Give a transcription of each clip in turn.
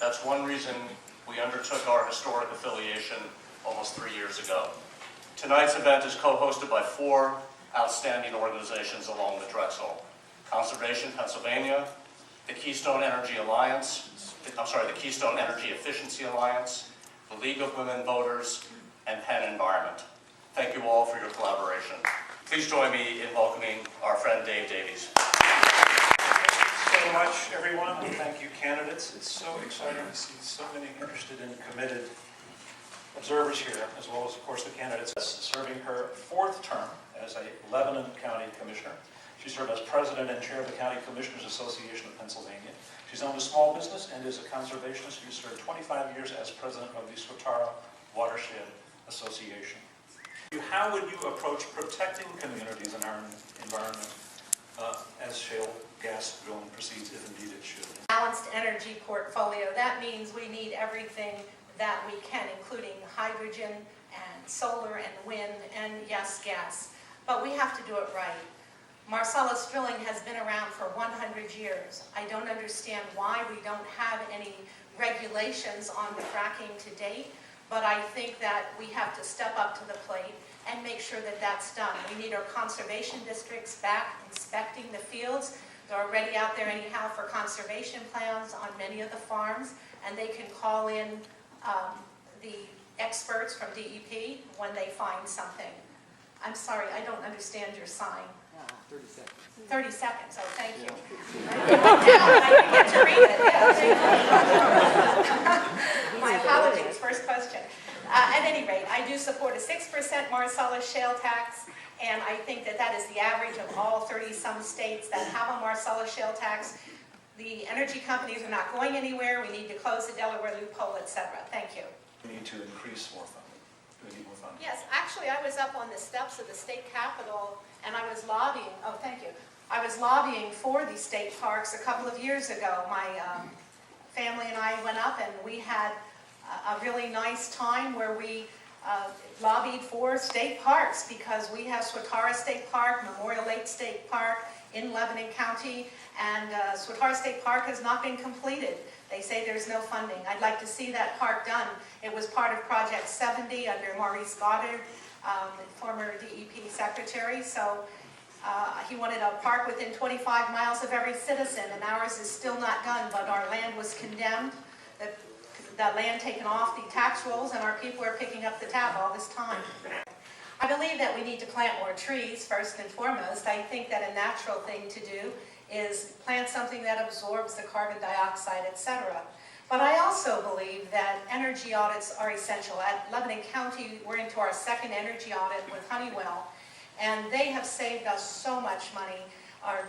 That's one reason we undertook our historic affiliation almost 3 years ago. Tonight's event is co-hosted by 4 outstanding organizations along the Drexel: Conservation Pennsylvania, the Keystone Energy Efficiency Alliance, the League of Women Voters, and Penn Environment. Thank you all for your collaboration. Please join me in welcoming our friend Dave Davies. Thank you so much, everyone, and thank you, candidates. It's so exciting to see so many interested and committed observers here, as well as, of course, the candidates. Serving her 4th term as a Lebanon County Commissioner. She served as President and Chair of the County Commissioners Association of Pennsylvania. She's owned a small business and is a conservationist who served 25 years as President of the Swatara Watershed Association. How would you approach protecting communities and our environment as shale gas drilling proceeds, if indeed it should? Balanced energy portfolio. That means we need everything that we can, including hydrogen and solar and wind and, yes, gas. But we have to do it right. Marcellus drilling has been around for 100 years. I don't understand why we don't have any regulations on the fracking to date, but I think that we have to step up to the plate and make sure that that's done. We need our conservation districts back inspecting the fields. They're already out there anyhow for conservation plans on many of the farms, and they can call in the experts from DEP when they find something. I'm sorry, I don't understand your sign. 30 seconds. 30 seconds, oh, thank you. Now I can get to read it. Yeah, my apologies, first question. At any rate, I do support a 6% Marcellus shale tax, and I think that that is the average of all 30-some states that have a Marcellus shale tax. The energy companies are not going anywhere. We need to close the Delaware loophole, etc. Thank you. We need to increase more funding. We need more funding. Yes, actually, I was up on the steps of the state capitol, and I was lobbying. Oh, thank you. I was lobbying for the state parks a couple of years ago. My family and I went up, and we had a really nice time where we lobbied for state parks, because we have Swatara State Park, Memorial Lake State Park in Lebanon County, and Swatara State Park has not been completed. They say there's no funding. I'd like to see that park done. It was part of Project 70 under Maurice Goddard, the former DEP secretary. So he wanted a park within 25 miles of every citizen, and ours is still not done, but our land was condemned. The land taken off the tax rolls, and our people are picking up the tab all this time. I believe that we need to plant more trees, first and foremost. I think that a natural thing to do is plant something that absorbs the carbon dioxide, etc. But I also believe that energy audits are essential. At Lebanon County, we're into our 2nd energy audit with Honeywell, and they have saved us so much money. Our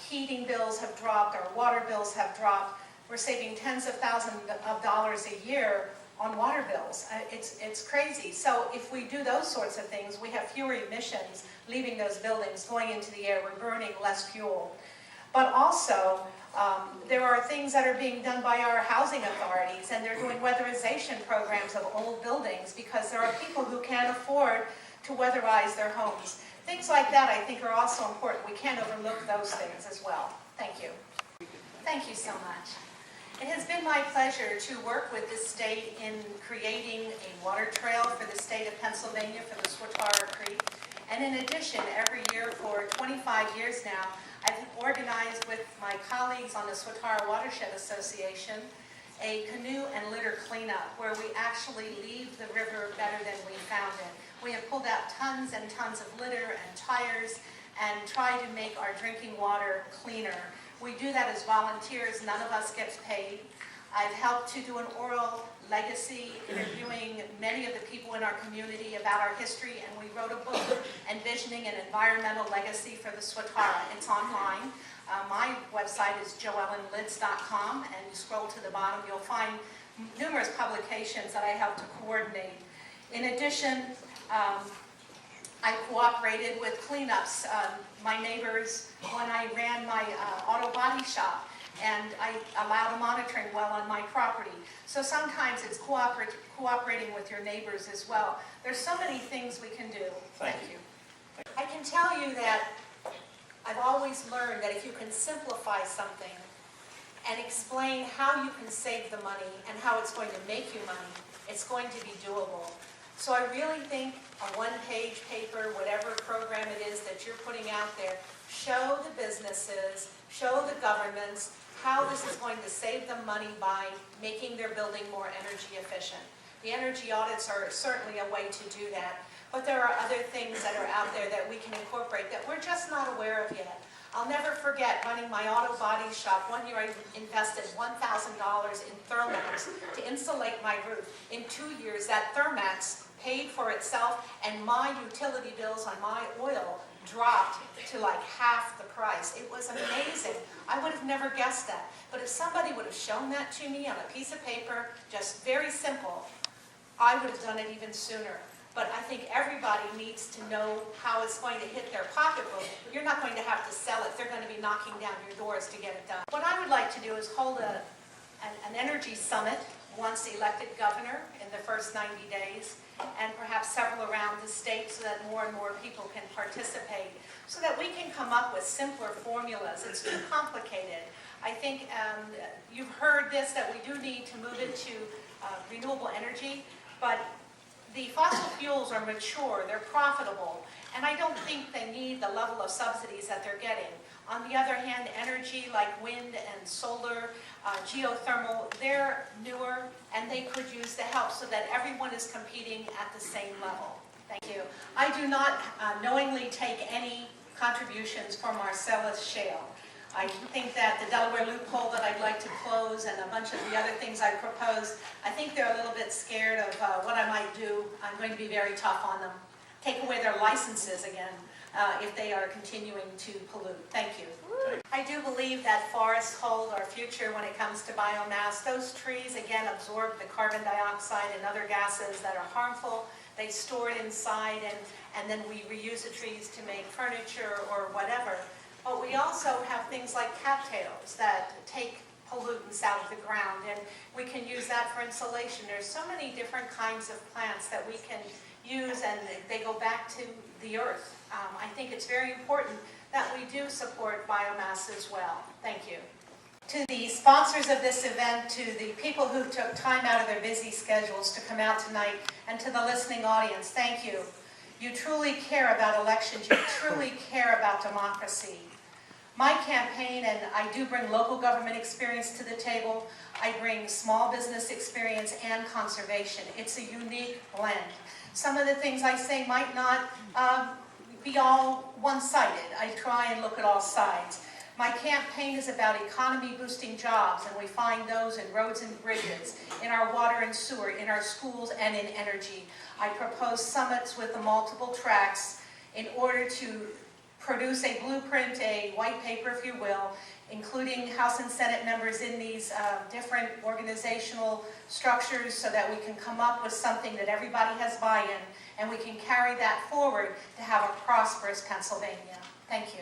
heating bills have dropped, our water bills have dropped. We're saving tens of thousands of dollars a year on water bills. It's crazy. So if we do those sorts of things, we have fewer emissions leaving those buildings, going into the air. We're burning less fuel. But also, there are things that are being done by our housing authorities, and they're doing weatherization programs of old buildings, because there are people who can't afford to weatherize their homes. Things like that, I think, are also important. We can't overlook those things as well. Thank you. Thank you so much. It has been my pleasure to work with the state in creating a water trail for the state of Pennsylvania for the Swatara Creek. And in addition, every year for 25 years now, I've organized with my colleagues on the Swatara Watershed Association a canoe and litter cleanup, where we actually leave the river better than we found it. We have pulled out tons and tons of litter and tires and tried to make our drinking water cleaner. We do that as volunteers. None of us gets paid. I've helped to do an oral legacy, interviewing many of the people in our community about our history, and we wrote a book, Envisioning an Environmental Legacy for the Swatara. It's online. My website is joellenlitz.com, and you scroll to the bottom, you'll find numerous publications that I helped to coordinate. In addition, I cooperated with cleanups. My neighbors, when I ran my auto body shop, and I allowed a monitoring well on my property. So sometimes it's cooperating with your neighbors as well. There's so many things we can do. Thank you. I can tell you that I've always learned that if you can simplify something and explain how you can save the money and how it's going to make you money, it's going to be doable. So I really think a one-page paper, whatever program it is that you're putting out there, show the businesses, show the governments how this is going to save them money by making their building more energy efficient. The energy audits are certainly a way to do that, but there are other things that are out there that we can incorporate that we're just not aware of yet. I'll never forget running my auto body shop. One year I invested $1,000 in Thermax to insulate my roof. In 2 years, that Thermax paid for itself, and my utility bills on my oil dropped to like half the price. It was amazing. I would have never guessed that. But if somebody would have shown that to me on a piece of paper, just very simple, I would have done it even sooner. But I think everybody needs to know how it's going to hit their pocketbook. You're not going to have to sell it. They're going to be knocking down your doors to get it done. What I would like to do is hold an energy summit once elected governor in the first 90 days, and perhaps several around the state so that more and more people can participate, so that we can come up with simpler formulas. It's too complicated. I think you've heard this, that we do need to move into renewable energy, but the fossil fuels are mature, they're profitable, and I don't think they need the level of subsidies that they're getting. On the other hand, energy like wind and solar, geothermal, they're newer and they could use the help so that everyone is competing at the same level. Thank you. I do not knowingly take any contributions from Marcellus Shale. I think that the Delaware loophole that I'd like to close and a bunch of the other things I proposed, I think they're a little bit scared of what I might do. I'm going to be very tough on them. Take away their licenses again if they are continuing to pollute. Thank you. I do believe that forests hold our future when it comes to biomass. Those trees, again, absorb the carbon dioxide and other gases that are harmful. They store it inside, and then we reuse the trees to make furniture or whatever. But we also have things like cattails that take pollutants out of the ground, and we can use that for insulation. There's so many different kinds of plants that we can use, and they go back to the earth. I think it's very important that we do support biomass as well. Thank you. To the sponsors of this event, to the people who took time out of their busy schedules to come out tonight, and to the listening audience, thank you. You truly care about elections. You truly care about democracy. My campaign, and I do bring local government experience to the table, I bring small business experience and conservation. It's a unique blend. Some of the things I say might not be all one-sided. I try and look at all sides. My campaign is about economy-boosting jobs, and we find those in roads and bridges, in our water and sewer, in our schools, and in energy. I propose summits with the multiple tracks in order to produce a blueprint, a white paper, if you will, including House and Senate members in these different organizational structures so that we can come up with something that everybody has buy-in, and we can carry that forward to have a prosperous Pennsylvania. Thank you.